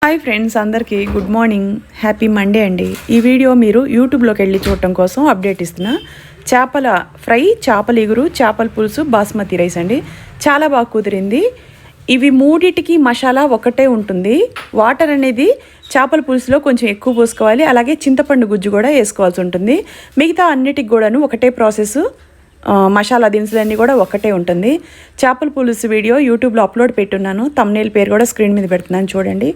Hi friends, అందరికీ good morning, happy Monday అండి. ఈ వీడియో మీరు యూట్యూబ్లోకి వెళ్ళి చూడటం కోసం అప్డేట్ ఇస్తున్నా. చేపల ఫ్రై, చేపల ఇగురు, చేపల పులుసు, బాస్మతి రైస్ అండి. చాలా బాగా కుదిరింది. ఇవి మూడిటికి మసాలా ఒకటే ఉంటుంది. వాటర్ అనేది చేపల పులుసులో కొంచెం ఎక్కువ పోసుకోవాలి. అలాగే చింతపండు గుజ్జు కూడా వేసుకోవాల్సి ఉంటుంది. మిగతా అన్నిటికి కూడాను ఒకటే ప్రాసెస్. మసాలా దినుసులన్నీ కూడా ఒకటే ఉంటుంది. చేపల పులుసు వీడియో యూట్యూబ్లో అప్లోడ్ పెట్టున్నాను. తమ్నేల్ పేరు కూడా స్క్రీన్ మీద పెడుతున్నాను, చూడండి.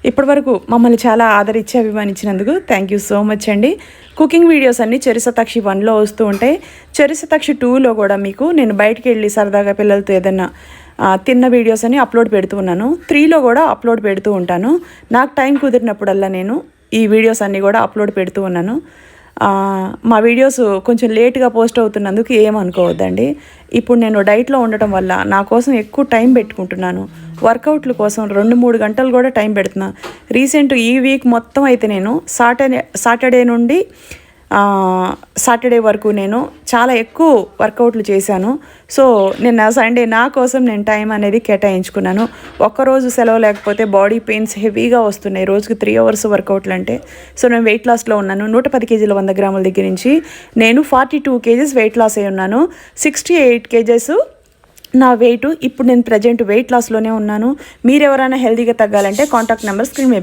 ఇప్పటివరకు మమ్మల్ని చాలా ఆదరించి అభిమానించినందుకు థ్యాంక్ యూ సో మచ్ అండి. కుకింగ్ వీడియోస్ అన్నీ చరిసతాక్షి 1లో వస్తూ ఉంటాయి. చరిసతాక్షి 2లో కూడా మీకు నేను బయటికి వెళ్ళి సరదాగా పిల్లలతో ఏదన్నా తిన్న వీడియోస్ అని అప్లోడ్ పెడుతూ ఉన్నాను. 3లో కూడా అప్లోడ్ పెడుతూ ఉంటాను. నాకు టైం కుదిరినప్పుడల్లా నేను ఈ వీడియోస్ అన్నీ కూడా అప్లోడ్ పెడుతూ ఉన్నాను. మా వీడియోస్ కొంచెం లేట్గా పోస్ట్ అవుతున్నందుకు ఏమనుకోవద్దండి. ఇప్పుడు నేను డైట్లో ఉండటం వల్ల నా కోసం ఎక్కువ టైం పెట్టుకుంటున్నాను. వర్కౌట్ల కోసం 2-3 గంటలు కూడా టైం పెడుతున్నా. రీసెంట్ ఈ వీక్ మొత్తం అయితే నేను సాటర్డే నుండి సాటర్డే వరకు నేను చాలా ఎక్కువ వర్కౌట్లు చేశాను. సో నిన్న సండే నా కోసం నేను టైం అనేది కేటాయించుకున్నాను. ఒక్కరోజు సెలవు లేకపోతే బాడీ పెయిన్స్ హెవీగా వస్తున్నాయి. రోజుకి 3 అవర్స్ వర్కౌట్లు అంటే. సో నేను వెయిట్ లాస్లో ఉన్నాను. 110 కేజీల 100 గ్రాముల దగ్గర నుంచి నేను 42 కేజెస్ వెయిట్ లాస్ అయి ఉన్నాను. 68 కేజెస్ నా వెయిట్. ఇప్పుడు నేను ప్రజెంట్ వెయిట్ లాస్లోనే ఉన్నాను. మీరు ఎవరైనా హెల్తీగా తగ్గాలంటే కాంటాక్ట్ నెంబర్ స్క్రీన్ మీద